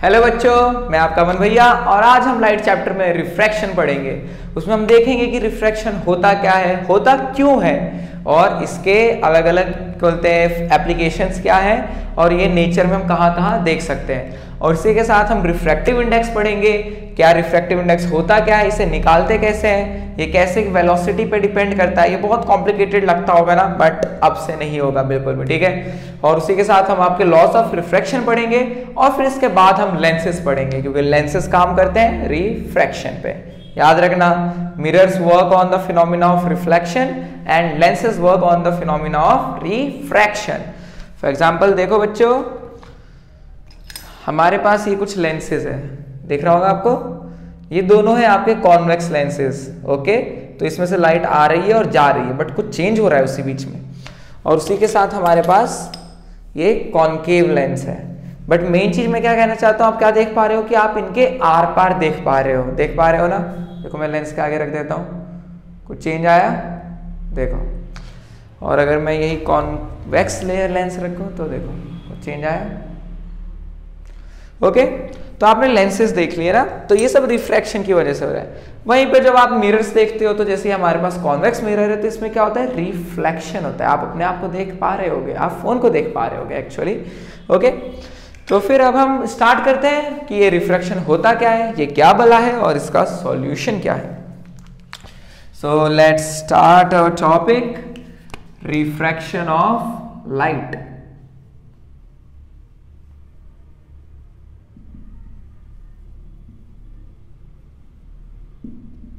Hello बच्चों, मैं आपका अमन भैया और आज हम लाइट चैप्टर में रिफ्रैक्शन पढ़ेंगे। उसमें हम देखेंगे कि रिफ्रैक्शन होता क्या है, होता क्यों है और इसके अलग अलग बोलते हैं एप्लीकेशंस क्या हैं और ये नेचर में हम कहाँ देख सकते हैं। और इसी के साथ हम रिफ्रैक्टिव इंडेक्स पढ़ेंगे। क्या रिफ्रैक्टिव इंडेक्स होता क्या है, इसे निकालते कैसे हैं, ये कैसे वेलोसिटी पे डिपेंड करता है। ये बहुत कॉम्प्लिकेटेड लगता होगा ना, बट अब से नहीं होगा बिल्कुल भी, ठीक है। और उसी के साथ हम आपके लॉस ऑफ रिफ्रैक्शन पढ़ेंगे और फिर इसके बाद हम लेंसेज पढ़ेंगे, क्योंकि लेंसेज काम करते हैं रिफ्रैक्शन पे। याद रखना, mirrors work on the phenomena of reflection and lenses work on the phenomena of refraction. For example देखो बच्चों, हमारे पास ये कुछ लेंसेज है, दिख रहा होगा आपको। ये दोनों है आपके कॉन्वेक्स लेंसेज, ओके। तो इसमें से लाइट आ रही है और जा रही है, बट कुछ चेंज हो रहा है उसी बीच में। और उसी के साथ हमारे पास ये कॉनकेव लेंस है। बट मेन चीज मैं क्या कहना चाहता हूं, आप क्या देख पा रहे हो कि आप इनके आर पार देख पा रहे हो ना। देखो मैं लेंस के आगे रख देता हूं, कुछ चेंज आया देखो। और अगर मैं यही कॉन्वेक्स लेयर लेंस रखूं तो देखो कुछ चेंज आया, ओके। तो आपने लेंसेज देख लिए ना, तो ये सब रिफ्रैक्शन की वजह से हो रहा है। वहीं पे जब आप मिरर्स देखते हो तो जैसे हमारे पास कॉन्वेक्स मिरर है, तो इसमें क्या होता है, रिफ्लेक्शन होता है। आप अपने आप को देख पा रहे होगे, आप फोन को देख पा रहे होगे एक्चुअली, ओके। तो फिर अब हम स्टार्ट करते हैं कि ये रिफ्रैक्शन होता क्या है, ये क्या बला है और इसका सॉल्यूशन क्या है। So let's start our topic, refraction of light.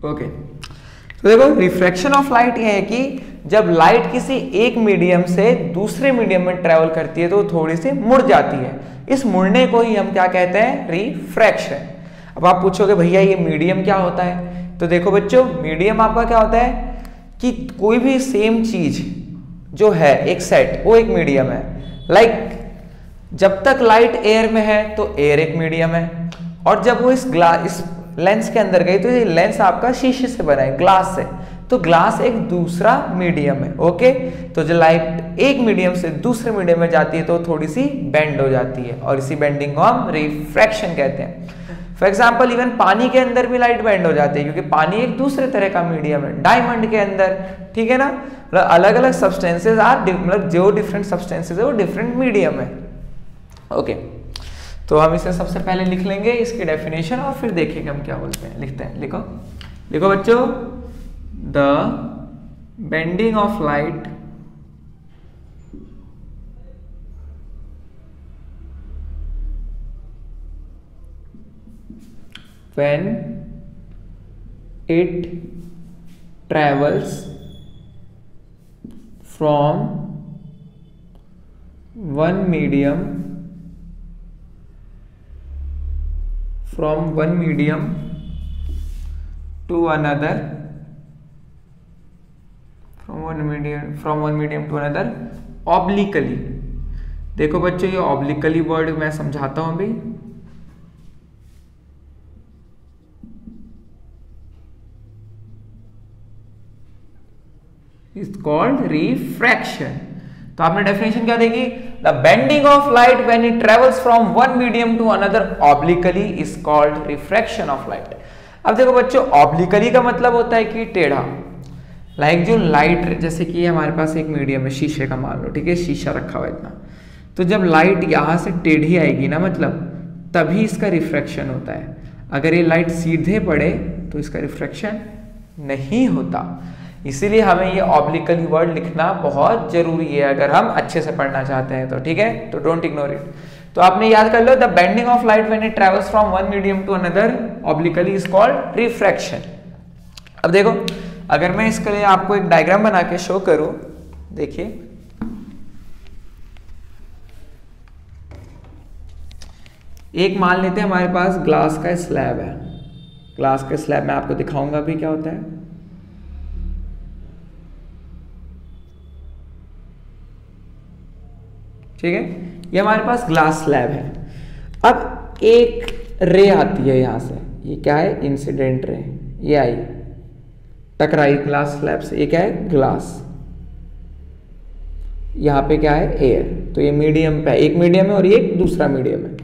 Okay, तो देखो रिफ्रैक्शन ऑफ लाइट ये है कि जब लाइट किसी एक मीडियम से दूसरे मीडियम में ट्रेवल करती है तो थोड़ी सी मुड़ जाती है। इस मुड़ने को ही हम क्या कहते हैं, रिफ्रैक्शन। अब आप पूछोगे भैया ये मीडियम क्या होता है, तो देखो बच्चों, मीडियम आपका क्या होता है कि कोई भी सेम चीज जो है एक सेट, वो एक मीडियम है। लाइक जब तक लाइट एयर में है तो एयर एक मीडियम है, और जब वो इस लेंस के अंदर गई तो ये लेंस आपका शीशे से बना है, ग्लास से, तो ग्लास एक दूसरा मीडियम है, ओके। तो जो लाइट एक मीडियम से दूसरे मीडियम में जाती है तो थोड़ी सी बेंड हो जाती है, और इसी बेंडिंग को हम रिफ्रैक्शन कहते हैं। फॉर एग्जाम्पल इवन पानी के अंदर भी लाइट बेंड हो जाती है, क्योंकि पानी एक दूसरे तरह का मीडियम है। डायमंड के अंदर, ठीक है ना, अलग अलग सब्सटेंसेज मतलब जो डिफरेंट सब्सटेंसेज है वो डिफरेंट मीडियम है, ओके। तो हम इसे सबसे पहले लिख लेंगे इसकी डेफिनेशन और फिर देखेंगे हम क्या बोलते हैं। लिखते हैं, लिखो बच्चों, the bending of light when it travels from one medium to another, from one medium to another obliquely। देखो बच्चों, ये obliquely वर्ड मैं समझाता हूं अभी। It's called refraction. तो आपने डेफिनेशन क्या देगी, the bending of light when it travels from one medium to another obliquely is called refraction of light. अब देखो बच्चों, ऑब्लिकली का मतलब होता है कि टेढ़ा। लाइक जो लाइट, जैसे कि हमारे पास एक मीडियम है शीशे का, मान लो, ठीक है, शीशा रखा हुआ है इतना, तो जब लाइट यहां से टेढ़ी आएगी ना, मतलब तभी इसका रिफ्रैक्शन होता है। अगर ये लाइट सीधे पड़े तो इसका रिफ्रैक्शन नहीं होता। इसीलिए हमें ये ऑब्लिकली वर्ड लिखना बहुत जरूरी है अगर हम अच्छे से पढ़ना चाहते हैं तो, ठीक है। तो डोंट इग्नोर इट। तो आपने याद कर लो, the bending of light when it travels from one medium to another obliquely is called refraction. अब देखो, अगर मैं इसके लिए आपको एक डायग्राम बना के शो करूं, देखिए, एक मान लेते हैं हमारे पास ग्लास का स्लैब है। ग्लास का स्लैब मैं आपको दिखाऊंगा अभी क्या होता है। ठीक है, ये हमारे पास ग्लास स्लैब है। अब एक रे आती है यहां से, ये क्या है, इंसिडेंट रे, ये आई टकराई ग्लास स्लैब से, ये क्या है, ग्लास। यहाँ पे क्या है, एयर। तो ये मीडियम पे, एक मीडियम है और ये एक दूसरा मीडियम है।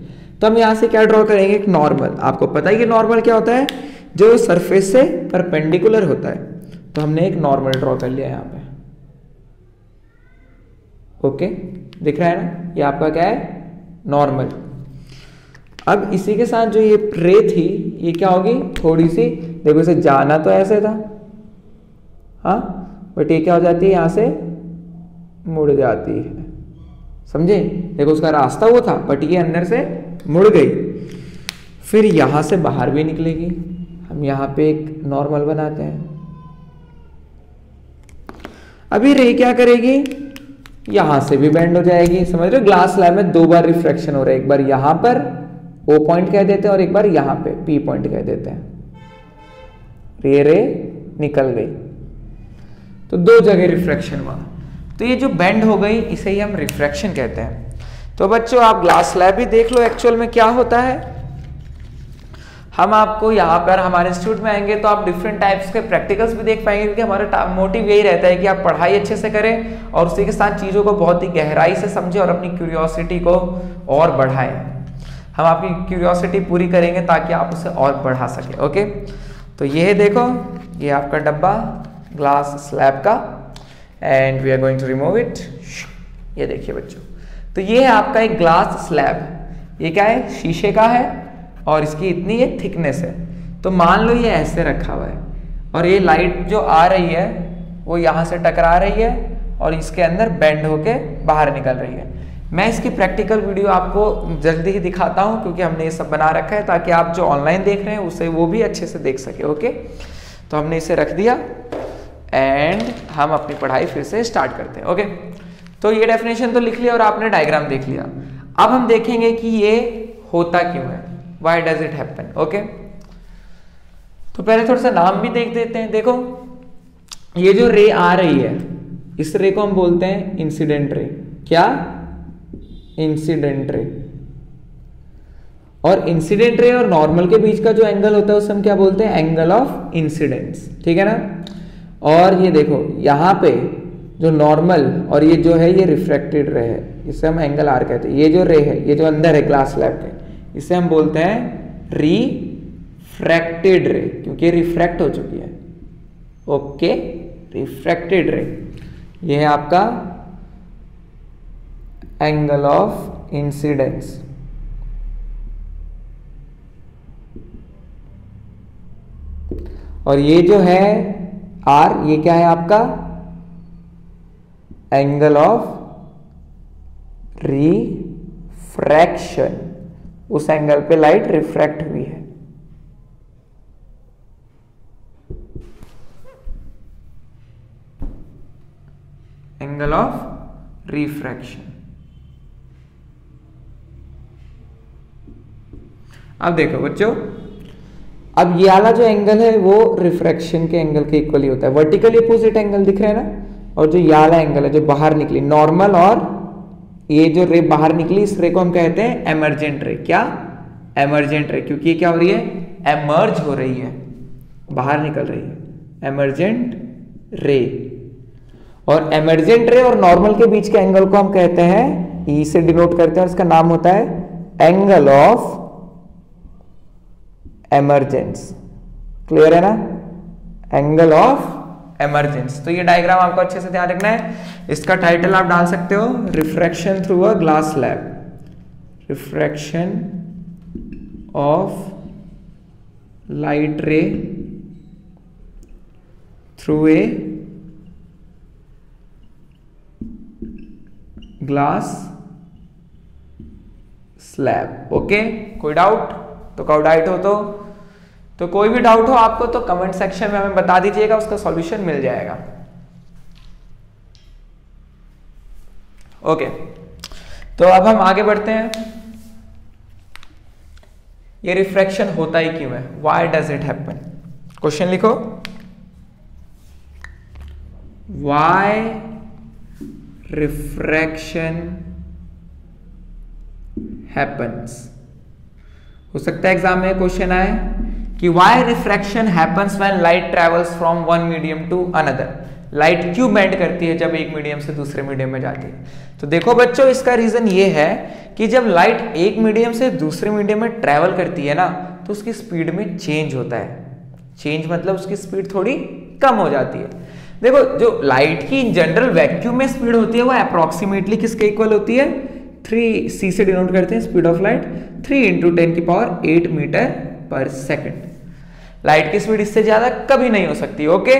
तो हम यहाँ से क्या ड्रॉ करेंगे, एक नॉर्मल। आपको पता है कि नॉर्मल क्या होता है, जो सरफेस से परपेंडिकुलर होता है। तो हमने एक नॉर्मल ड्रॉ कर लिया यहाँ पे। ओके, दिख रहा है ना, ये आपका क्या है, नॉर्मल। अब इसी के साथ जो ये रे थी, ये क्या होगी, थोड़ी सी, देखो इसे जाना तो ऐसे था, हाँ, बट ये क्या हो जाती है, यहां से मुड़ जाती है, समझे। देखो उसका रास्ता वो था, बट ये अंदर से मुड़ गई, फिर यहां से बाहर भी निकलेगी। हम यहां पे एक नॉर्मल बनाते हैं। अभी रे क्या करेगी, यहां से भी बेंड हो जाएगी, समझ रहे हो। ग्लास स्लैब में दो बार रिफ्रैक्शन हो रहा है, एक बार यहां पर O पॉइंट कह देते हैं और एक बार यहां पे P पॉइंट कह देते हैं। रे निकल गई, तो दो जगह रिफ्रैक्शन हुआ। तो ये जो बेंड हो गई, इसे ही हम रिफ्रैक्शन कहते हैं। तो बच्चों आप ग्लास स्लैब भी देख लो एक्चुअल में क्या होता है। हम आपको यहाँ पर हमारे इंस्टीट्यूट में आएंगे तो आप डिफरेंट टाइप्स के प्रैक्टिकल्स भी देख पाएंगे, क्योंकि हमारा मोटिव यही रहता है कि आप पढ़ाई अच्छे से करें और उसी के साथ चीज़ों को बहुत ही गहराई से समझें और अपनी क्यूरियोसिटी को और बढ़ाएं। हम आपकी क्यूरियोसिटी पूरी करेंगे ताकि आप उसे और बढ़ा सकें। ओके, तो ये है, देखो ये आपका डब्बा ग्लास स्लैब का, and we are going to remove it. ये देखिए बच्चों, तो ये है आपका एक ग्लास स्लैब। ये क्या है, शीशे का है और इसकी इतनी ये थिकनेस है। तो मान लो ये ऐसे रखा हुआ है और ये लाइट जो आ रही है वो यहाँ से टकरा रही है और इसके अंदर बेंड होके बाहर निकल रही है। मैं इसकी प्रैक्टिकल वीडियो आपको जल्दी ही दिखाता हूँ, क्योंकि हमने ये सब बना रखा है ताकि आप जो ऑनलाइन देख रहे हैं उसे वो भी अच्छे से देख सके। ओके, तो हमने इसे रख दिया एंड हम अपनी पढ़ाई फिर से स्टार्ट करते हैं। ओके, तो ये डेफिनेशन तो लिख लिया और आपने डायग्राम देख लिया। अब हम देखेंगे कि ये होता क्यों है, why does it happen. Okay, तो पहले थोड़ा सा नाम भी देख देते हैं। देखो ये जो रे आ रही है, इस रे को हम बोलते हैं इंसिडेंट रे। क्या, इंसिडेंट रे। और इंसिडेंट रे और नॉर्मल के बीच का जो एंगल होता है उसे हम क्या बोलते हैं, एंगल ऑफ इंसिडेंस, ठीक है ना। और ये देखो यहाँ पे जो नॉर्मल और ये जो है ये रिफ्रैक्टेड रे है, इसे हम एंगल आर कहते हैं। ये जो रे है, ये जो अंदर है ग्लास स्लैब के, इसे हम बोलते हैं रिफ्रैक्टेड रे, क्योंकि रिफ्रैक्ट हो चुकी है। ओके, रिफ्रैक्टेड रे, ये है आपका एंगल ऑफ इंसिडेंस। और ये जो है आर, ये क्या है आपका एंगल ऑफ रिफ्रैक्शन। उस एंगल पे लाइट रिफ्रैक्ट हुई है। Angle of refraction. अब देखो बच्चों, अब ये वाला जो एंगल है वो रिफ्रैक्शन के एंगल के इक्वली होता है। वर्टिकली अपोजिट एंगल दिख रहा है ना। और जो ये वाला एंगल है जो बाहर निकली, नॉर्मल, और ये जो रे बाहर निकली, इस रे को हम कहते हैं एमर्जेंट रे। क्या, एमर्जेंट रे, क्योंकि ये क्या हो रही है, एमर्ज हो रही है, बाहर निकल रही है, एमर्जेंट रे। और एमर्जेंट रे और नॉर्मल के बीच के एंगल को हम कहते हैं, ई से डिनोट करते हैं, और इसका नाम होता है एंगल ऑफ एमर्जेंस। क्लियर है ना, एंगल ऑफ एमर्जेंस। तो ये डायग्राम आपको अच्छे से ध्यान रखना है। इसका टाइटल आप डाल सकते हो, refraction through a glass slab, refraction of light रे through a glass slab. Okay, कोई डाउट? तो कोई डाउट हो तो कोई भी डाउट हो आपको तो कमेंट सेक्शन में हमें बता दीजिएगा, उसका सॉल्यूशन मिल जाएगा। ओके, तो अब हम आगे बढ़ते हैं। ये रिफ्रैक्शन होता ही क्यों है, why does it happen. Question लिखो, व्हाई रिफ्रैक्शन हैपन्स। हो सकता है एग्जाम में क्वेश्चन आए कि why refraction happens when light travels from one medium to another. Light क्यों बेंड करती है जब एक मीडियम से दूसरे मीडियम में जाती है? तो देखो बच्चों, इसका रीजन ये है कि जब लाइट एक मीडियम से दूसरे मीडियम में ट्रेवल करती है ना, तो उसकी स्पीड में चेंज होता है। चेंज मतलब उसकी स्पीड थोड़ी कम हो जाती है। देखो, जो लाइट की जनरल वैक्यूम में स्पीड होती है वो अप्रोक्सीमेटली किसके इक्वल होती है? 3c से डिनोट करते हैं स्पीड ऑफ लाइट, 3 × 10⁸ मीटर पर सेकेंड। लाइट की स्पीड इससे ज्यादा कभी नहीं हो सकती। ओके,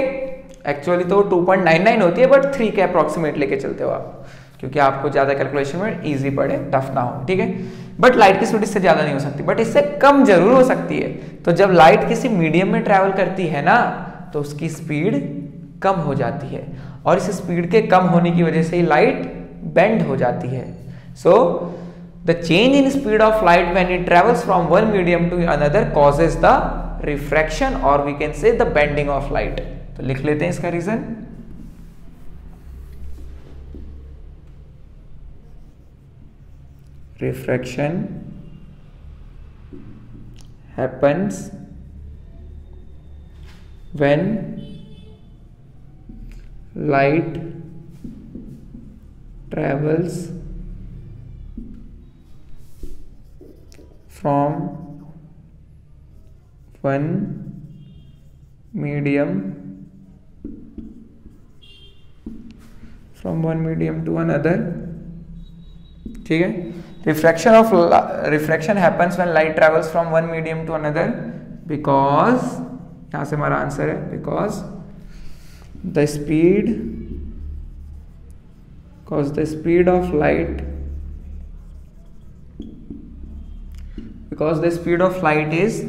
एक्चुअली तो 2.99 होती है, बट 3 के अप्रोक्सीमेट लेके चलते हो आप, क्योंकि आपको ज्यादा कैलकुलेशन में इजी पड़े, टफ ना हो, ठीक है। बट लाइट की स्पीड इससे ज्यादा नहीं हो सकती, बट इससे कम जरूर हो सकती है। तो जब लाइट किसी मीडियम में ट्रैवल करती है ना, तो उसकी स्पीड कम हो जाती है, और इस स्पीड के कम होने की वजह से ही लाइट बेंड हो जाती है। So the change in speed of light when it travels from one medium to another causes the refraction, और we can say the bending of light. तो लिख लेते हैं इसका reason. Refraction happens when light travels from one medium to another, ठीक है। Refraction happens when light travels from one medium to another because, यहां से हमारा आंसर है, because the speed of light is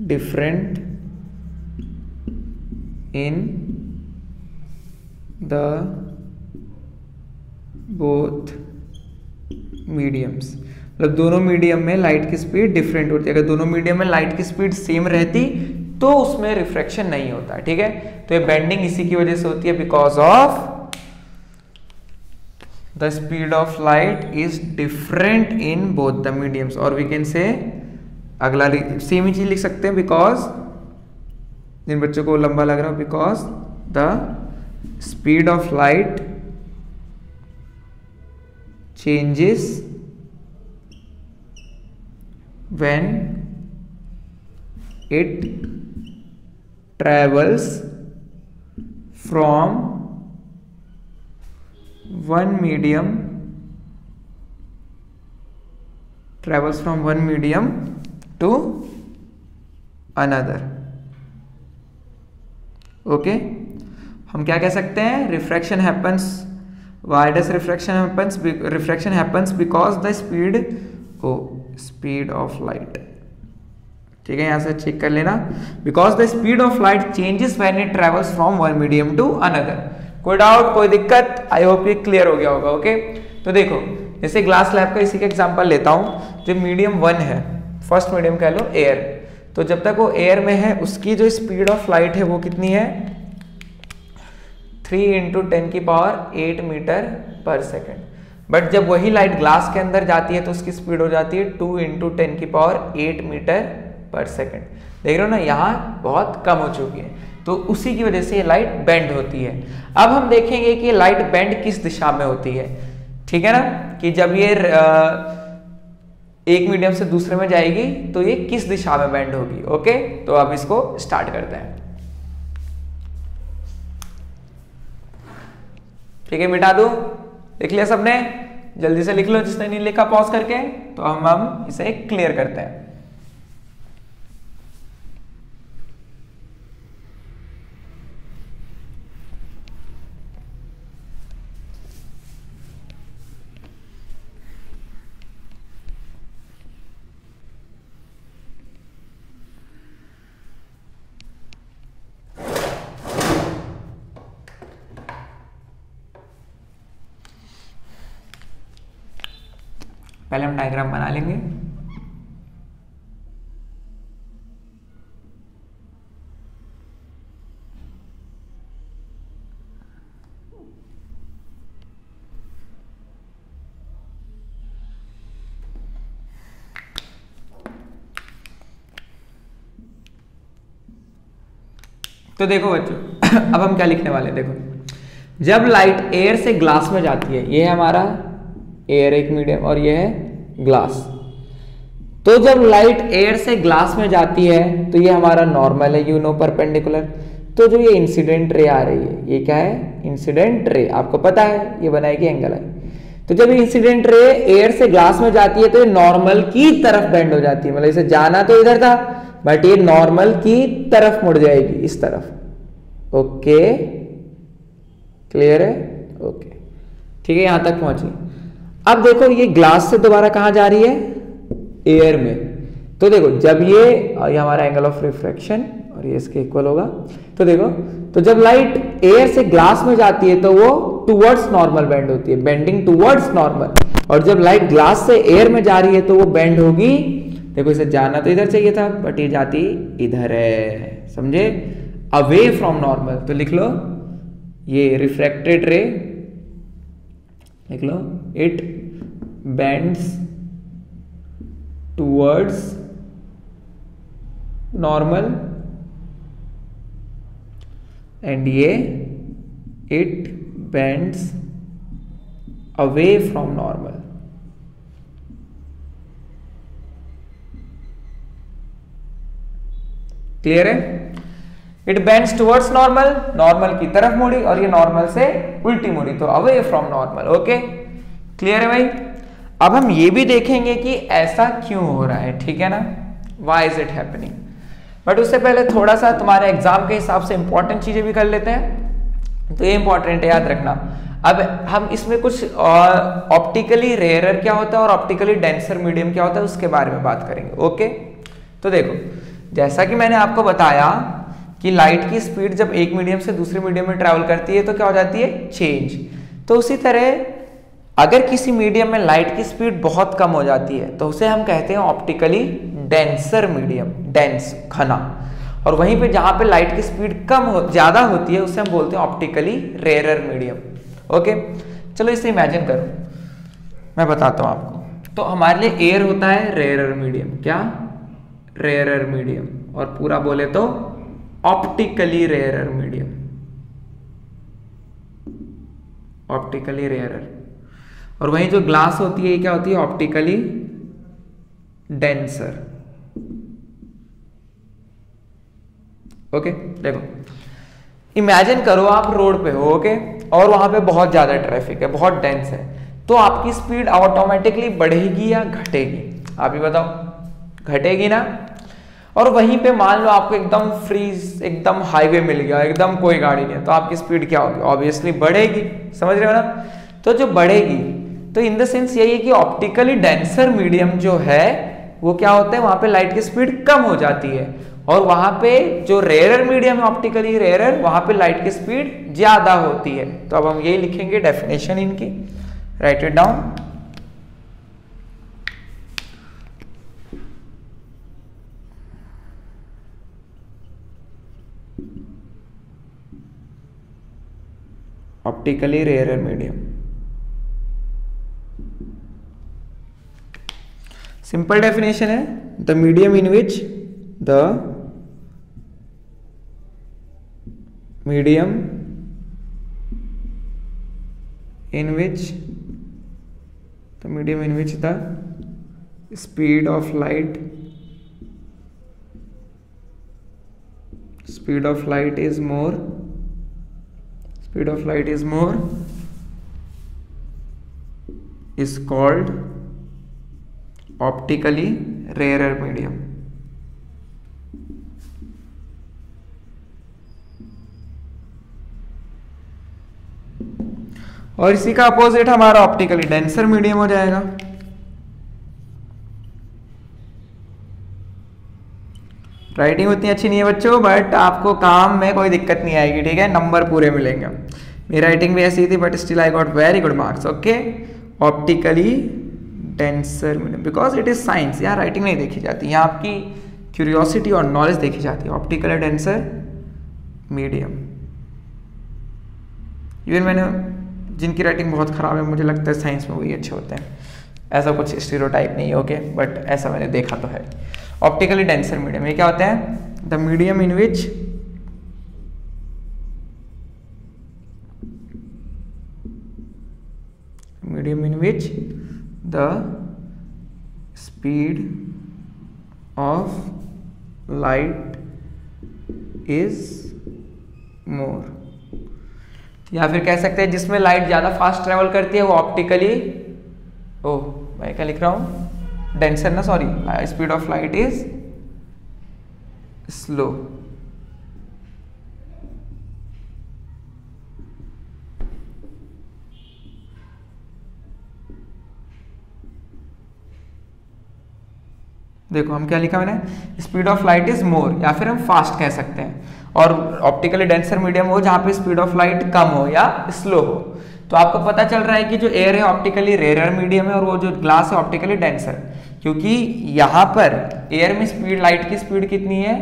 different in the both mediums. मतलब दोनों medium में light की स्पीड डिफरेंट होती है। अगर दोनों मीडियम में लाइट की स्पीड सेम रहती तो उसमें रिफ्रैक्शन नहीं होता, ठीक है। तो ये बेंडिंग इसी की वजह से होती है, because of the speed of light is different in both the mediums. और वी कैन से अगला सेम ही चीज लिख सकते हैं, बिकॉज, जिन बच्चों को लंबा लग रहा हो, because the speed of light changes when it travels from one medium to another। Okay, हम क्या कह सकते हैं? Refraction happens, why does refraction happens because the speed of light, ठीक है, यहां से चेक कर लेना, because the speed of light changes when it travels from one medium to another। कोई डाउट, कोई दिक्कत? आई होप ये क्लियर हो गया होगा। ओके, तो देखो, जैसे ग्लास लैब का इसी का एग्जांपल लेता हूं। जो मीडियम 1 है, फर्स्ट मीडियम कह लो एयर, तो जब तक वो एयर में है उसकी जो स्पीड ऑफ लाइट है वो कितनी है? 3 × 10⁸ मीटर पर सेकेंड। बट जब वही लाइट ग्लास के अंदर जाती है तो उसकी स्पीड हो जाती है 2 × 10⁸ मीटर पर सेकेंड। देख रहे हो ना, यहाँ बहुत कम हो चुकी है, तो उसी की वजह से ये लाइट बेंड होती है। अब हम देखेंगे कि लाइट बेंड किस दिशा में होती है, ठीक है ना, कि जब ये एक मीडियम से दूसरे में जाएगी तो ये किस दिशा में बेंड होगी। ओके, तो अब इसको स्टार्ट करते हैं। ठीक है, मिटा दूं? लिख लिया सबने? जल्दी से लिख लो जिसने नहीं लिखा पॉज करके। तो हम इसे क्लियर करते हैं। पहले हम डायग्राम बना लेंगे। तो देखो बच्चों अब हम क्या लिखने वाले हैं, देखो जब लाइट एयर से ग्लास में जाती है, ये है हमारा एयर एक मीडियम और ये है ग्लास, तो जब लाइट एयर से ग्लास में जाती है तो ये हमारा नॉर्मल है, यू नो परपेंडिकुलर। तो जो ये इंसिडेंट रे आ रही है, ये क्या है, इंसिडेंट रे, आपको पता है ये बनाएगी एंगल आई। तो जब इंसिडेंट रे एयर से ग्लास में जाती है तो ये नॉर्मल की तरफ बेंड हो जाती है, मतलब इसे जाना तो इधर था बट ये नॉर्मल की तरफ मुड़ जाएगी, इस तरफ। ओके, क्लियर है? ओके, ठीक है, यहां तक पहुंची। अब देखो ये ग्लास से दोबारा कहां जा रही है, एयर में। तो देखो जब ये हमारा एंगल ऑफ रिफ्रैक्शन और ये इसके इक्वल होगा। तो देखो, तो जब लाइट एयर से ग्लास में जाती है तो वो टुवर्ड्स नॉर्मल बेंड होती है, बेंडिंग टुवर्ड्स नॉर्मल। और जब लाइट ग्लास से एयर में जा रही है तो वो बेंड होगी, देखो इसे जाना तो इधर चाहिए था बट ये जाती इधर है, समझे, अवे फ्रॉम नॉर्मल। तो लिख लो ये रिफ्रैक्टेड रे, लिख लो it bends towards normal and ये it bends away from normal. Clear है? It bends towards normal, normal की तरफ मुड़ी और ये नॉर्मल से उल्टी मुड़ी, तो away from normal. Okay, clear है भाई? अब हम ये भी देखेंगे कि ऐसा क्यों हो रहा है, ठीक है ना, why is it happening. But उससे पहले थोड़ा सा तुम्हारे एग्जाम के हिसाब से इंपॉर्टेंट चीजें भी कर लेते हैं। तो ये इंपॉर्टेंट है, याद रखना। अब हम इसमें कुछ ऑप्टिकली रेयरर क्या होता है और ऑप्टिकली डेंसर मीडियम क्या होता है उसके बारे में बात करेंगे। ओके, तो देखो जैसा कि मैंने आपको बताया कि लाइट की स्पीड जब एक मीडियम से दूसरे मीडियम में ट्रैवल करती है तो क्या हो जाती है, चेंज। तो उसी तरह अगर किसी मीडियम में लाइट की स्पीड बहुत कम हो जाती है तो उसे हम कहते हैं ऑप्टिकली डेंसर मीडियम, डेंस, घना। और वहीं पे जहां पे लाइट की स्पीड ज्यादा होती है उसे हम बोलते हैं ऑप्टिकली रेयरर मीडियम। ओके, चलो इसे इमेजिन करो, मैं बताता हूं आपको। तो हमारे लिए एयर होता है रेयरर मीडियम, क्या, रेयरर मीडियम, और पूरा बोले तो optically rarer medium, optically rarer. और वहीं जो ग्लास होती है ये क्या होती है, ऑप्टिकली डेंसर। ओके, देखो इमेजिन करो आप रोड पे हो, ओके, और वहां पे बहुत ज्यादा ट्रैफिक है, बहुत डेंस है, तो आपकी स्पीड ऑटोमेटिकली बढ़ेगी या घटेगी, आप ही बताओ, घटेगी ना। और वहीं पे मान लो आपको एकदम फ्रीज, एकदम हाईवे मिल गया, एकदम कोई गाड़ी नहीं है, तो आपकी स्पीड क्या होगी, ऑब्वियसली बढ़ेगी, समझ रहे हो ना। तो जो बढ़ेगी, तो इन द सेंस यही है कि ऑप्टिकली डेंसर मीडियम जो है वो क्या होता है, वहां पे लाइट की स्पीड कम हो जाती है, और वहां पे जो रेयरर मीडियम है ऑप्टिकली रेयरर, वहां पे लाइट की स्पीड ज्यादा होती है। तो अब हम यही लिखेंगे डेफिनेशन इनकी, write it down. Optically rarer medium, simple definition है, the medium in which the medium in which the speed of light is more is called optically rarer medium। और इसी का अपोजिट हमारा ऑप्टिकली डेंसर मीडियम हो जाएगा। Writing उतनी अच्छी नहीं है बच्चों, बट आपको काम में कोई दिक्कत नहीं आएगी, ठीक है, नंबर पूरे मिलेंगे। मेरी राइटिंग भी ऐसी थी but still I got very good marks. Okay, optically denser medium, because it is science, यहाँ राइटिंग नहीं देखी जाती, यहाँ आपकी क्यूरियोसिटी और नॉलेज देखी जाती है। ऑप्टिकली डेंसर मीडियम, इवन मैंने जिनकी राइटिंग बहुत खराब है, मुझे लगता है साइंस में वही अच्छे होते हैं, ऐसा कुछ स्टीरियोटाइप नहीं है। ओके, बट ऐसा मैंने देखा तो है। ऑप्टिकली डेंसर मीडियम, ये क्या होते हैं, the medium in which medium in which the speed of light is more, या फिर कह सकते हैं जिसमें लाइट ज्यादा फास्ट ट्रेवल करती है वो ऑप्टिकली, मैं क्या लिख रहा हूं, डेंसर ना, sorry, speed of light is slow. देखो हम क्या लिखा मैंने, speed of light is more, या फिर हम फास्ट कह सकते हैं, और ऑप्टिकली डेंसर मीडियम हो जहां पे स्पीड ऑफ लाइट कम हो या स्लो हो। तो आपको पता चल रहा है कि जो एयर है ऑप्टिकली रेयर मीडियम है और वो जो ग्लास है ऑप्टिकली डेंसर, क्योंकि यहां पर एयर में स्पीड, लाइट की स्पीड कितनी है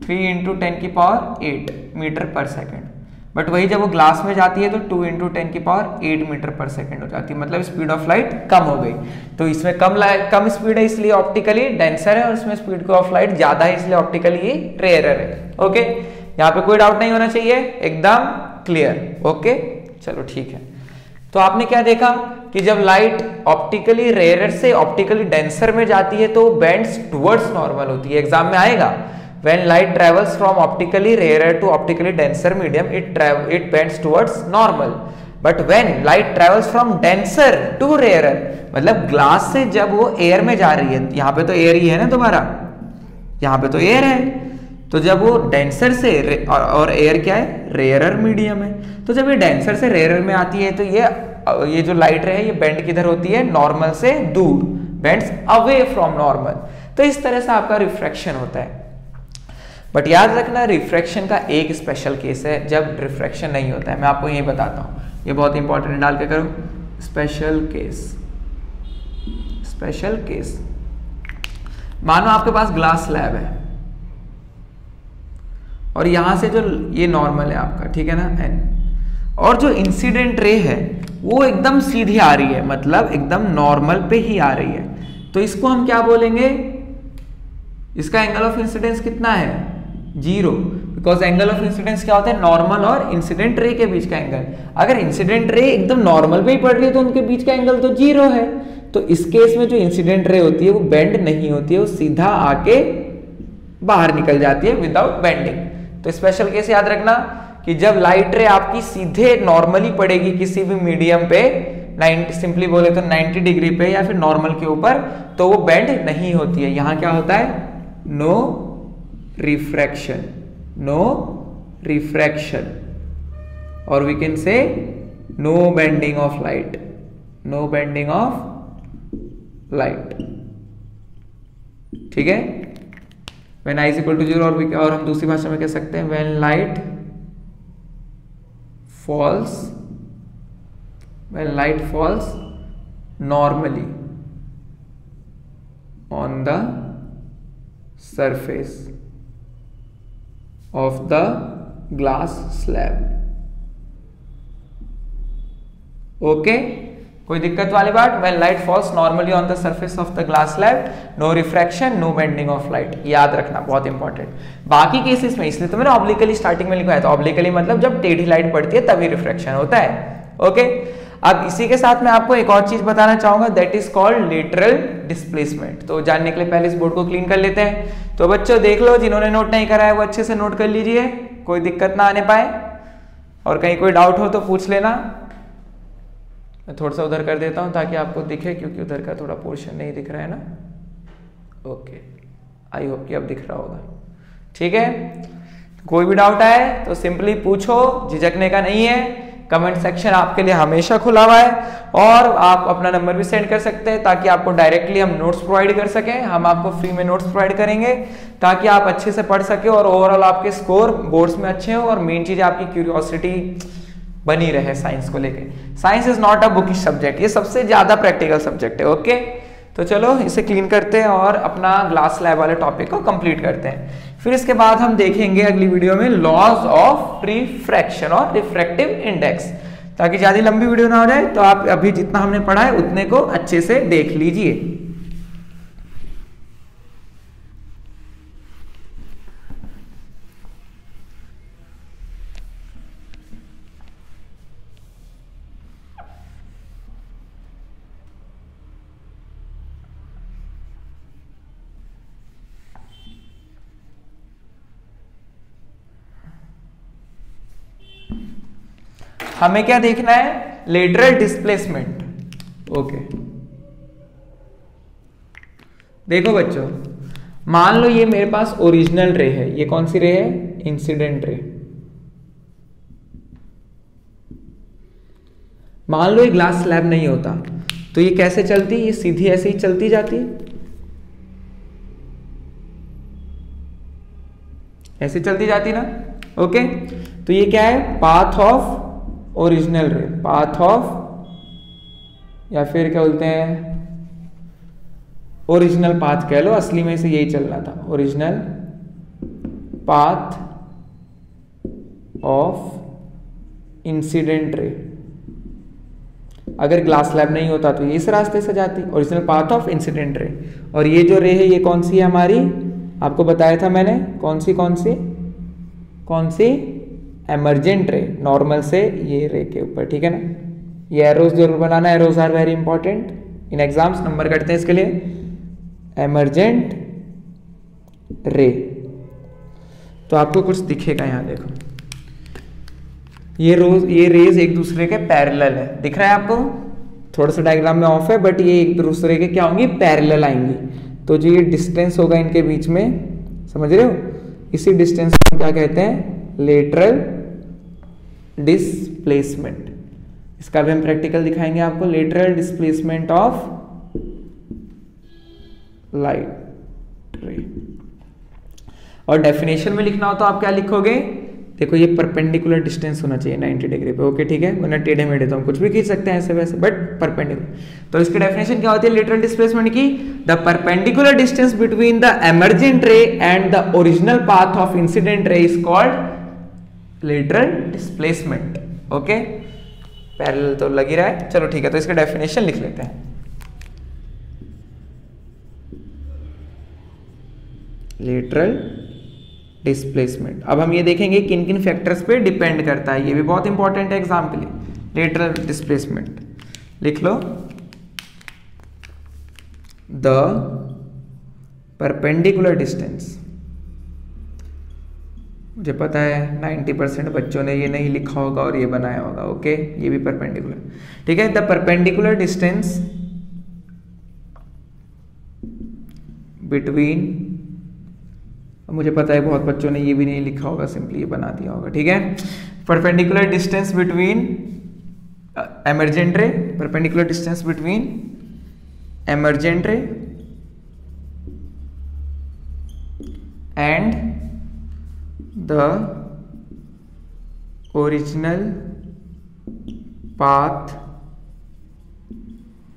3 × 10⁸ मीटर पर सेकेंड, बट वही जब वो ग्लास में जाती है तो 2 × 10⁸ मीटर पर सेकेंड हो जाती है, मतलब स्पीड ऑफ लाइट कम हो गई। तो इसमें कम स्पीड है इसलिए ऑप्टिकली डेंसर है, और इसमें स्पीड ऑफ लाइट ज्यादा है इसलिए ऑप्टिकली रेयरर है। ओके, यहाँ पे कोई डाउट नहीं होना चाहिए, एकदम क्लियर। ओके चलो ठीक है। तो आपने क्या देखा कि जब लाइट ऑप्टिकली रेयरर से ऑप्टिकली डेंसर में जाती है तो बेंड्स टुवर्ड्स नॉर्मल होती है। एग्जाम में आएगा, when light travels from optically rarer to optically denser medium, it bends towards normal, but when light travels from denser to rarer, मतलब ग्लास से जब वो एयर में जा रही है, यहाँ पे तो एयर ही है ना तुम्हारा, यहाँ पे तो एयर है, तो जब वो डेंसर से और एयर क्या है, रेयरर मीडियम है, तो जब ये डेंसर से रेयरर में आती है तो ये जो लाइट है ये बेंड किधर होती है, नॉर्मल से दूर, बेंड्स अवे फ्रॉम नॉर्मल। तो इस तरह से आपका रिफ्रैक्शन होता है। बट याद रखना रिफ्रैक्शन का एक स्पेशल केस है जब रिफ्रैक्शन नहीं होता है, मैं आपको यही बताता हूं, ये बहुत इंपॉर्टेंट, डाल के करो, स्पेशल केस। स्पेशल केस, मानो आपके पास ग्लास स्लैब है और यहां से जो ये नॉर्मल है आपका, ठीक है ना, एन, और जो इंसिडेंट रे है वो एकदम सीधी आ रही है, मतलब एकदम नॉर्मल पे ही आ रही है, तो इसको हम क्या बोलेंगे, इसका एंगल ऑफ इंसिडेंस कितना है, 0, बिकॉज एंगल ऑफ इंसिडेंस क्या होता है, नॉर्मल और इंसिडेंट रे के बीच का एंगल। अगर इंसिडेंट रे एकदम नॉर्मल पे ही पड़ रही है तो उनके बीच का एंगल तो 0 है। तो इस केस में जो इंसिडेंट रे होती है वो बेंड नहीं होती है, वो सीधा आके बाहर निकल जाती है विदाउट बेंडिंग। तो स्पेशल केस याद रखना कि जब लाइट रे आपकी सीधे नॉर्मली पड़ेगी किसी भी मीडियम पे, 90, सिंपली बोले तो 90 डिग्री पे या फिर नॉर्मल के ऊपर, तो वो बेंड नहीं होती है। यहां क्या होता है, नो रिफ्रैक्शन, नो रिफ्रैक्शन, और we can say no bending of light, no bending of light, ठीक है। When i is equal to 0, और हम दूसरी भाषा में कह सकते हैं when light falls, when light falls normally on the surface of the glass slab। Okay, कोई दिक्कत वाली बात, when light falls normally on the surface of the glass slab, no refraction, no bending of light, याद रखना, बहुत important. बाकी cases में, इसलिए तो मैंने ऑब्लिकली स्टार्टिंग में लिखवाया था, ऑब्लिकली मतलब जब टेढ़ी लाइट पड़ती है तभी रिफ्रैक्शन होता है। ओके, अब इसी के साथ मैं आपको एक और चीज बताना चाहूंगा, that is called lateral displacement. तो जानने के लिए पहले इस बोर्ड को क्लीन कर लेते हैं। तो बच्चों देख लो, जिन्होंने नोट नहीं करा है वो अच्छे से नोट कर लीजिए, कोई दिक्कत ना आने पाए, और कहीं कोई डाउट हो तो पूछ लेना। मैं थोड़ा सा उधर कर देता हूं ताकि आपको दिखे, क्योंकि उधर का थोड़ा पोर्शन नहीं दिख रहा है ना। ओके, आई होप कि अब दिख रहा होगा, ठीक है। कोई भी डाउट आए तो सिंपली पूछो, झिझकने का नहीं है। कमेंट सेक्शन आपके लिए हमेशा खुला हुआ है, और आप अपना नंबर भी सेंड कर सकते हैं ताकि आपको डायरेक्टली हम नोट्स प्रोवाइड कर सकें। हम आपको फ्री में नोट्स प्रोवाइड करेंगे ताकि आप अच्छे से पढ़ सके और ओवरऑल आपके स्कोर बोर्ड्स में अच्छे हो, और मेन चीज आपकी क्यूरियोसिटी बनी रहे साइंस को लेके। Science is not a bookish subject, ये सबसे ज्यादा प्रैक्टिकल सब्जेक्ट है। ओके, तो चलो इसे क्लीन करते हैं और अपना ग्लास स्लैब वाले टॉपिक को कंप्लीट करते हैं। फिर इसके बाद हम देखेंगे अगली वीडियो में लॉज ऑफ रिफ्रैक्शन और रिफ्रैक्टिव इंडेक्स, ताकि ज्यादा लंबी वीडियो ना हो जाए, तो आप अभी जितना हमने पढ़ा है उतने को अच्छे से देख लीजिए। हमें क्या देखना है, लेटरल डिस्प्लेसमेंट। ओके देखो बच्चों, मान लो ये मेरे पास ओरिजिनल रे है, ये कौन सी रे है, इंसिडेंट रे। मान लो ये ग्लास स्लैब नहीं होता तो ये कैसे चलती, ये सीधी ऐसे ही चलती जाती, ऐसे चलती जाती ना। ओके तो ये क्या है, पाथ ऑफ ओरिजिनल रे, पाथ ऑफ, या फिर क्या बोलते हैं, ओरिजिनल पाथ कह लो, असली में से यही चलना था, ओरिजिनल पाथ ऑफ इंसिडेंट रे। अगर ग्लास स्लैब नहीं होता तो ये इस रास्ते से जाती, ओरिजिनल पाथ ऑफ इंसिडेंट रे। और ये जो रे है ये कौन सी है हमारी, आपको बताया था मैंने, कौन सी कौन सी कौन सी, एमर्जेंट रे, नॉर्मल से ये रे के ऊपर, ठीक है ना। ये एरोज जरूर बनाना, arrows are very important in exams, number कटते हैं इसके लिए। एमर्जेंट रे, तो आपको कुछ दिखेगा यहां देखो, ये रेज एक दूसरे के पैरेलल है, दिख रहा है आपको, थोड़ा सा डायग्राम में ऑफ है बट ये एक दूसरे के क्या होंगी, पैरेलल आएंगी। तो जो ये डिस्टेंस होगा इनके बीच में, समझ रहे हो, इसी डिस्टेंस को क्या कहते हैं, लेटरल डिस्प्लेसमेंट। इसका भी हम प्रैक्टिकल दिखाएंगे आपको, लेटरल डिस्प्लेसमेंट ऑफ लाइट रे। और डेफिनेशन में लिखना हो तो आप क्या लिखोगे, देखो ये परपेंडिकुलर डिस्टेंस होना चाहिए 90 डिग्री पे, ओके ठीक है, वरना टेढ़े मेढ़े तो हम कुछ भी खींच सकते हैं ऐसे वैसे, बट परपेंडिकुलर। तो इसकी डेफिनेशन क्या होती है लेटरल डिस्प्लेसमेंट की, the perpendicular distance between the emergent ray and the original path of incident ray is called lateral displacement. Okay parallel तो लग ही रहा है, चलो ठीक है, तो इसका डेफिनेशन लिख लेते हैं। लेटरल डिस्प्लेसमेंट, अब हम ये देखेंगे किन किन फैक्टर्स पे डिपेंड करता है, ये भी बहुत इंपॉर्टेंट है एग्जाम के लिए। लेटरल डिस्प्लेसमेंट लिख लो, द परपेंडिकुलर डिस्टेंस, मुझे पता है 90% बच्चों ने ये नहीं लिखा होगा और ये बनाया होगा, ओके ये भी परपेंडिकुलर, ठीक है, द परपेंडिकुलर डिस्टेंस बिटवीन, मुझे पता है बहुत बच्चों ने ये भी नहीं लिखा होगा, सिंपली ये बना दिया होगा, ठीक है, perpendicular distance between emergent ray, perpendicular distance between emergent ray and the original path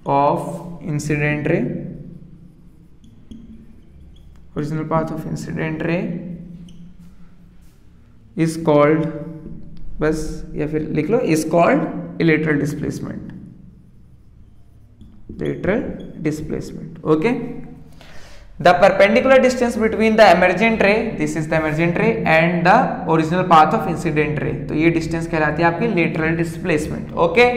of incident ray, original path of incident ray is called, बस या फिर लिख लो, is called lateral displacement, lateral displacement. Okay, the perpendicular distance between the emergent ray, this is the emergent ray, and the original path of incident ray, तो ये distance कहलाती है आपकी लेटरल डिस्प्लेसमेंट। ओके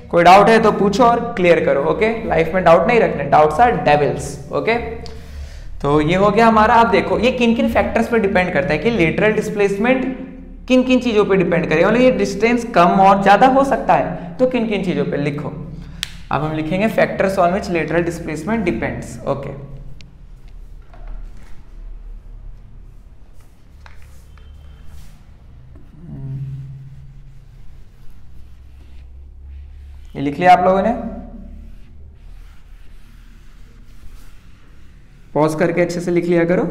कोई डाउट है तो पूछो और क्लियर करो, ओके लाइफ में डाउट नहीं रखने, डाउट्स आर डेविल्स। ओके तो ये हो गया हमारा। आप देखो ये किन किन फैक्टर्स पे डिपेंड करता है कि लेटरल डिस्प्लेसमेंट किन किन चीजों पे डिपेंड करेगा, मतलब ये डिस्टेंस कम और ज्यादा हो सकता है, तो किन किन चीजों पे लिखो। अब हम लिखेंगे factors on which lateral displacement depends. Okay ये लिख लिया आप लोगों ने, पॉज करके अच्छे से लिख लिया करो,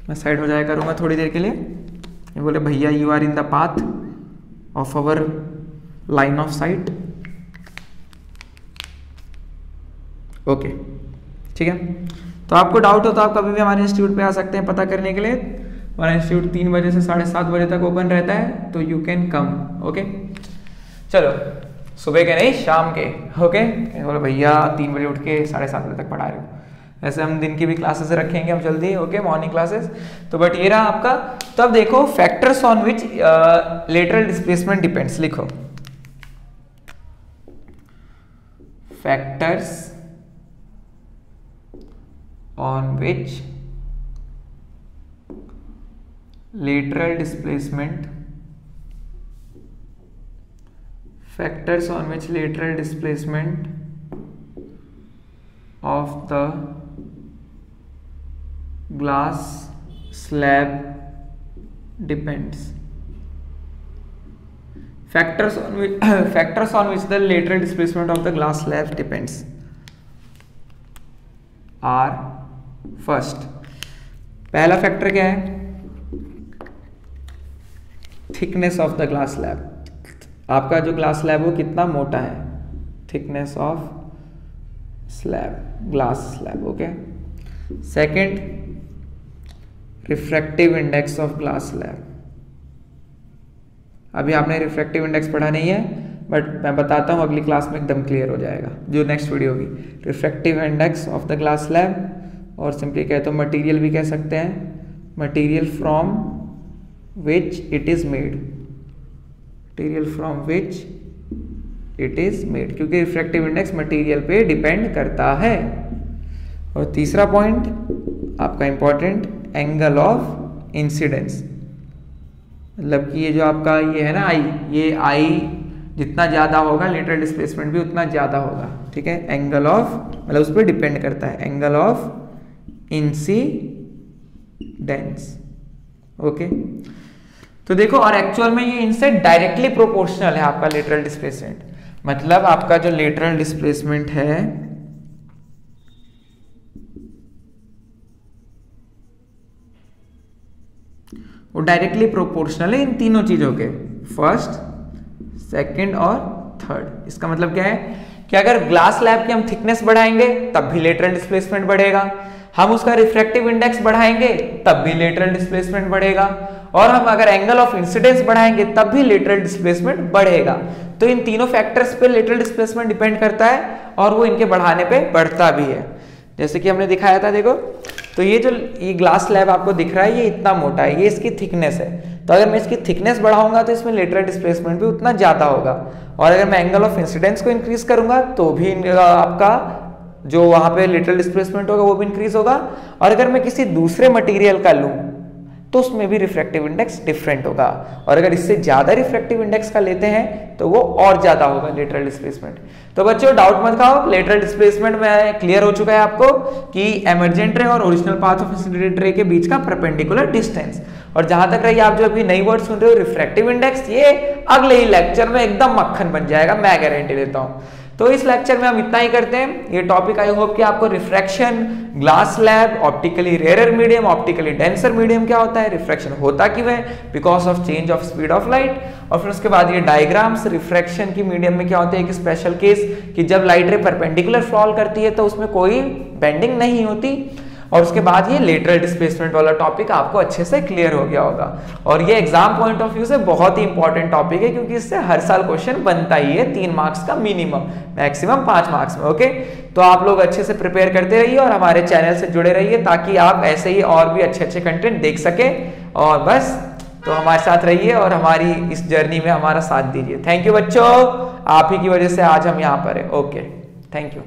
मैं साइड हो जाया करूंगा थोड़ी देर के लिए। ये बोले भैया you are in the path of our line of sight. Okay ठीक है, तो आपको डाउट हो तो आप कभी भी हमारे इंस्टीट्यूट पे आ सकते हैं पता करने के लिए। हमारा इंस्टीट्यूट 3 बजे से 7:30 बजे तक ओपन रहता है, तो यू कैन कम। ओके चलो सुबह के नहीं शाम के। ओके बोले भैया 3 बजे उठ के 7:30 बजे तक पढ़ा रहे हो, ऐसे हम दिन की भी क्लासेस रखेंगे हम जल्दी। ओके मॉर्निंग क्लासेस, तो बट ये रहा आपका। तो अब देखो factors on which lateral displacement depends, लिखो factors on which lateral displacement factors on which lateral displacement of the glass slab depends. Factors on which the lateral displacement of the glass slab depends are first, पहला factor क्या है? Thickness of the glass slab. आपका जो glass slab वो कितना मोटा है, thickness of slab, glass slab. Okay. Second, refractive index of glass slab. अभी आपने रिफ्रैक्टिव इंडेक्स पढ़ा नहीं है, बट मैं बताता हूँ, अगली क्लास में एकदम क्लियर हो जाएगा जो नेक्स्ट वीडियो होगी. Refractive index of the glass slab, और सिंपली कहे तो मटेरियल भी कह सकते हैं, material from which it is made, material from which it is made, क्योंकि रिफ्रैक्टिव इंडेक्स मटेरियल पे डिपेंड करता है. और तीसरा पॉइंट आपका इंपॉर्टेंट, एंगल ऑफ इंसिडेंस. मतलब कि ये जो आपका ये है ना आई, ये आई जितना ज्यादा होगा लेटरल डिस्प्लेसमेंट भी उतना ज्यादा होगा. ठीक है. एंगल ऑफ मतलब उस पर डिपेंड करता है, एंगल ऑफ इंसिडेंस. ओके. तो देखो, और एक्चुअल में ये इनसे डायरेक्टली प्रोपोर्शनल है आपका लेटरल डिस्प्लेसमेंट. मतलब आपका जो लेटरल डिस्प्लेसमेंट है वो डायरेक्टली प्रोपोर्शनल है इन तीनों चीजों के, फर्स्ट, सेकंड और थर्ड. इसका मतलब क्या है कि अगर ग्लास स्लैब की हम थिकनेस बढ़ाएंगे तब भी लेटरल डिस्प्लेसमेंट बढ़ेगा, हम उसका रिफ्रैक्टिव इंडेक्स बढ़ाएंगे तब भी लेटरल डिस्प्लेसमेंट बढ़ेगा, और हम अगर एंगल ऑफ इंसिडेंस बढ़ाएंगे तब भी लेटरल डिस्प्लेसमेंट बढ़ेगा. तो इन तीनों फैक्टर्स पे लेटरल डिस्प्लेसमेंट डिपेंड करता है, और वो इनके बढ़ाने पे बढ़ता भी है, जैसे कि हमने दिखाया था. देखो, तो ये जो ये ग्लास स्लैब आपको दिख रहा है, ये इतना मोटा है, ये इसकी थिकनेस है. तो अगर मैं इसकी थिकनेस बढ़ाऊंगा तो इसमें लेटरल डिस्प्लेसमेंट भी उतना ज्यादा होगा, और अगर मैं एंगल ऑफ इंसिडेंस को इंक्रीज करूंगा तो भी आपका जो वहां पे लेटरल डिस्प्लेसमेंट होगा वो भी इंक्रीज होगा. और अगर मैं किसी दूसरे मटेरियल का लूं तो उसमें भी रिफ्रैक्टिव इंडेक्स डिफरेंट होगा, और अगर इससे ज्यादा रिफ्रैक्टिव इंडेक्स का लेते हैं तो वो और ज्यादा होगा लेटरल डिस्प्लेसमेंट. तो बच्चों डाउट मत खाओ, लेटरल डिस्प्लेसमेंट में क्लियर हो चुका है आपको कि एमर्जेंट रे और ओरिजिनल पाथ ऑफ इंसिडेंट रे के बीच का परपेंडिकुलर डिस्टेंस. और जहां तक रही आप जो अभी नई वर्ड सुन रहे हो रिफ्रैक्टिव इंडेक्स, ये अगले ही लेक्चर में एकदम मक्खन बन जाएगा, मैं गारंटी देता हूं. तो इस लेक्चर में हम इतना ही करते हैं. ये टॉपिक आई होप कि आपको refraction, glass slab, optically rare medium, optically denser medium क्या होता है, रिफ्रैक्शन होता क्यों है, because of change of speed of light, और फिर उसके बाद ये डायग्राम्स रिफ्रैक्शन की मीडियम में क्या होते हैं, एक स्पेशल केस कि जब लाइट रे परपेंडिकुलर फॉल करती है तो उसमें कोई बेंडिंग नहीं होती, और उसके बाद ये लेटरल डिस्प्लेसमेंट वाला टॉपिक आपको अच्छे से क्लियर हो गया होगा. और ये एग्जाम पॉइंट ऑफ व्यू से बहुत ही इंपॉर्टेंट टॉपिक है, क्योंकि इससे हर साल क्वेश्चन बनता ही है 3 मार्क्स का मिनिमम, मैक्सिमम 5 मार्क्स में. ओके. तो आप लोग अच्छे से प्रिपेयर करते रहिए और हमारे चैनल से जुड़े रहिए, ताकि आप ऐसे ही और भी अच्छे अच्छे कंटेंट देख सके. और बस, तो हमारे साथ रहिए और हमारी इस जर्नी में हमारा साथ दीजिए. थैंक यू बच्चों, आप ही की वजह से आज हम यहाँ पर है. Okay, thank you.